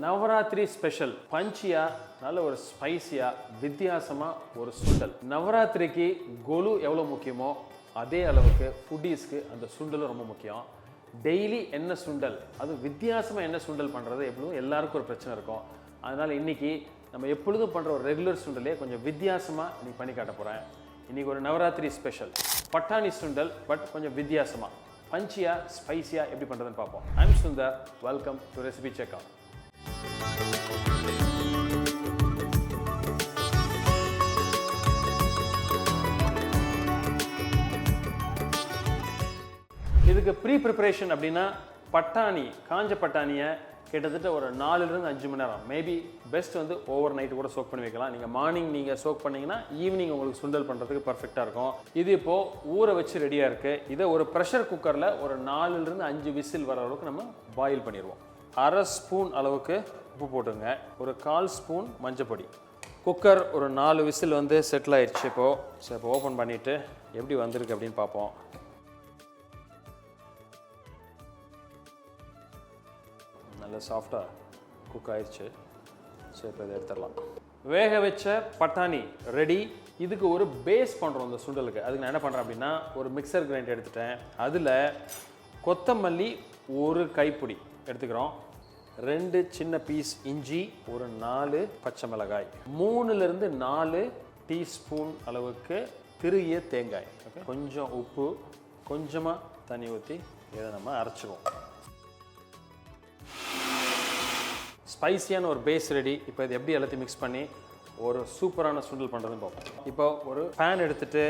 Navaratri special பஞ்சியா நல்ல ஒரு ஸ்பைசியா வித்தியாசமா ஒரு சுண்டல். நவராத்திரிக்கு கொலு எவ்வளவு முக்கியமோ அதே அளவுக்கு ஃபுட்டீஸ்க்கு அந்த சுண்டலும் ரொம்ப முக்கியம். டெய்லி என்ன சுண்டல், அது வித்தியாசமா என்ன சுண்டல் பண்றது எப்பொழுதும் எல்லாருக்கும் ஒரு பிரச்சனை இருக்கும். அதனால இன்னைக்கு நம்ம எப்பொழுதும் பண்ற ஒரு ரெகுலர் சுண்டலே கொஞ்சம் வித்தியாசமா இன்னைக்கு பண்ணி காட்ட போறேன். இன்னைக்கு ஒரு நவராத்திரி ஸ்பெஷல் பட்டாணி சுண்டல், பட் கொஞ்சம் வித்தியாசமா பஞ்சியா ஸ்பைசியா எப்படி பண்றதுன்னு பார்ப்போம். I'm Sundar, welcome to recipe check out. இதுக்கு ப்ரீ ப்ரிப்பரேஷன் அப்படின்னா பட்டாணி, காஞ்ச பட்டாணியை கிட்டத்தட்ட ஒரு 4லிருந்து 5 மணி நேரம், மேபி பெஸ்ட் வந்து ஓவர் நைட்டு கூட சோக் பண்ணி வைக்கலாம். நீங்கள் மார்னிங் நீங்கள் சோக் பண்ணிங்கன்னா ஈவினிங் உங்களுக்கு சுண்டல் பண்ணுறதுக்கு பர்ஃபெக்டாக இருக்கும். இது இப்போது ஊற வச்சு ரெடியாக இருக்குது. இதை ஒரு ப்ரெஷர் குக்கரில் ஒரு 4லிருந்து 5 விசில் வர அளவுக்கு நம்ம பாயில் பண்ணிடுவோம். 1/2 ஸ்பூன் அளவுக்கு உப்பு போட்டுங்க, ஒரு 1/4 ஸ்பூன் மஞ்சப்பொடி. குக்கர் ஒரு 4 விசில் வந்து செட்டில் ஆயிடுச்சு. இப்போ ஓப்பன் பண்ணிவிட்டு எப்படி வந்திருக்கு அப்படின்னு பார்ப்போம். நல்ல சாஃப்டாக குக் ஆயிடுச்சு. ஸோ இப்போ இதை எடுத்துடலாம். வேக வச்ச பட்டாணி ரெடி. இதுக்கு ஒரு பேஸ் பண்ணுறோம் இந்த சுண்டலுக்கு. அதுக்கு நான் என்ன பண்ணுறேன் அப்படின்னா, ஒரு மிக்சர் கிரைண்டர் எடுத்துட்டேன். அதில் கொத்தமல்லி ஒரு கைப்பிடி எடுத்துக்கிறோம், 2 சின்ன பீஸ் இஞ்சி, ஒரு 4 பச்சை மிளகாய், 3லிருந்து 4 டீஸ்பூன் அளவுக்கு திருகிய தேங்காய், ஓகே, கொஞ்சம் உப்பு, கொஞ்சமாக தண்ணி ஊற்றி இதை நம்ம அரைச்சிடுவோம். ஸ்பைசியான ஒரு பேஸ் ரெடி. இப்போ இது எப்படி எல்லாத்தையும் மிக்ஸ் பண்ணி ஒரு சூப்பரான சுண்டல் பண்ணுறதுன்னு பார்ப்போம். இப்போ ஒரு பேன் எடுத்துகிட்டு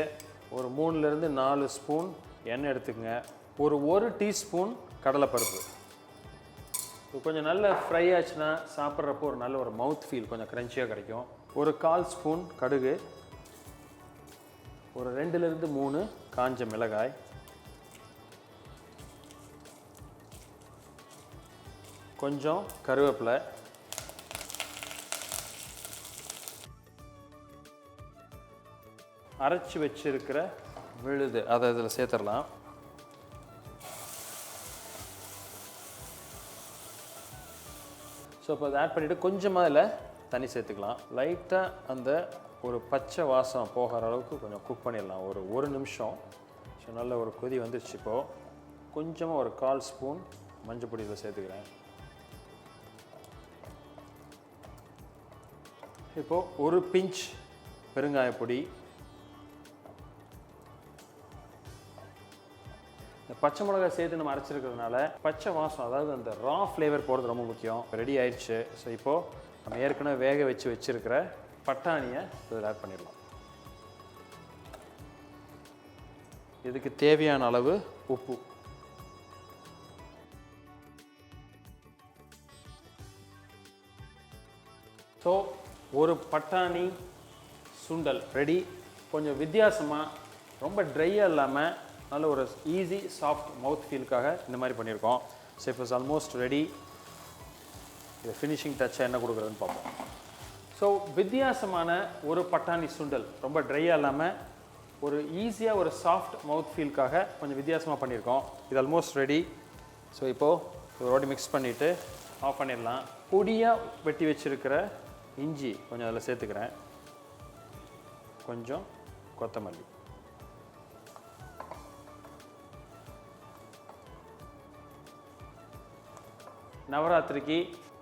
ஒரு 3லிருந்து 4 ஸ்பூன் எண்ணெய் எடுத்துக்கங்க. ஒரு 1 டீஸ்பூன் கடலைப்பருப்பு. இப்போ கொஞ்சம் நல்ல ஃப்ரை ஆச்சுன்னா சாப்பிட்றப்போ ஒரு நல்ல ஒரு மவுத் ஃபீல், கொஞ்சம் க்ரன்ச்சியாக கிடைக்கும். ஒரு 1/4 ஸ்பூன் கடுகு, ஒரு 2லிருந்து 3 காஞ்ச மிளகாய், கொஞ்சம் கருவேப்பிலை, அரைச்சி வச்சிருக்கிற விழுது அதை இதில் சேர்த்துடலாம். ஸோ இப்போ அதை ஆட் பண்ணிவிட்டு கொஞ்சமாக அதில் தண்ணி சேர்த்துக்கலாம். லைட்டாக அந்த ஒரு பச்சை வாசம் போகிற அளவுக்கு கொஞ்சம் குக் பண்ணிடலாம், ஒரு 1 நிமிஷம். ஸோ நல்ல ஒரு கொதி வந்துடுச்சு. இப்போது கொஞ்சமாக ஒரு 1/4 ஸ்பூன் மஞ்சள் பொடி இதில் சேர்த்துக்கிறேன். இப்போது ஒரு பிஞ்ச் பெருங்காயப்பொடி. இந்த பச்சை மிளகாய் சேர்த்து நம்ம அரைச்சிருக்கிறதுனால பச்சை வாசம், அதாவது அந்த ரா ஃப்ளேவர் போகிறது ரொம்ப முக்கியம். ரெடி ஆயிடுச்சு. ஸோ இப்போது நம்ம ஏற்கனவே வேக வச்சிருக்கிற பட்டாணியை இதில் ஆட் பண்ணிடலாம். இதுக்கு தேவையான அளவு உப்பு. ஸோ ஒரு பட்டாணி சுண்டல் ரெடி. கொஞ்சம் வித்தியாசமாக, ரொம்ப ட்ரையாக இல்லாமல் நல்ல ஒரு ஈஸி சாஃப்ட் மவுத் ஃபீலுக்காக இந்த மாதிரி பண்ணியிருக்கோம். ஸோ இப்போ ஆல்மோஸ்ட் ரெடி. இதை ஃபினிஷிங் டச்சாக என்ன கொடுக்குறதுன்னு பார்ப்போம். ஸோ வித்தியாசமான ஒரு பட்டாணி சுண்டல், ரொம்ப ட்ரையாக இல்லாமல் ஒரு ஈஸியாக ஒரு சாஃப்ட் மவுத் ஃபீலுக்காக கொஞ்சம் வித்தியாசமாக பண்ணியிருக்கோம். இது ஆல்மோஸ்ட் ரெடி. ஸோ இப்போது ஒரு வாட்டி மிக்ஸ் பண்ணிவிட்டு ஆஃப் பண்ணிடலாம். பொடியாக வெட்டி வச்சுருக்கிற இஞ்சி கொஞ்சம் அதில் சேர்த்துக்கிறேன், கொஞ்சம் கொத்தமல்லி. நவராத்திரிக்கு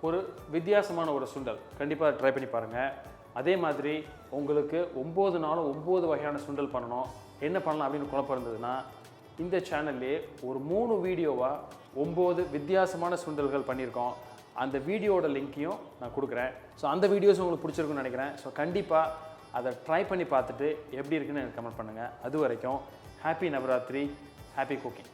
ஒரு வித்தியாசமான ஒரு சுண்டல் கண்டிப்பாக ட்ரை பண்ணி பாருங்கள். அதே மாதிரி உங்களுக்கு 9 நாளும் 9 வகையான சுண்டல் பண்ணணும், என்ன பண்ணலாம் அப்படின்னு குழப்பம் இருந்ததுன்னா இந்த சேனல்லே ஒரு 3 வீடியோவாக 9 வித்தியாசமான சுண்டல்கள் பண்ணியிருக்கோம். அந்த வீடியோட லிங்க்கையும் நான் கொடுக்குறேன். ஸோ அந்த வீடியோஸ் உங்களுக்கு பிடிச்சிருக்குன்னு நினைக்கிறேன். ஸோ கண்டிப்பாக அதை ட்ரை பண்ணி பார்த்துட்டு எப்படி இருக்குன்னு எனக்கு கமெண்ட் பண்ணுங்கள். அது வரைக்கும் ஹாப்பி நவராத்திரி, ஹாப்பி குக்கிங்.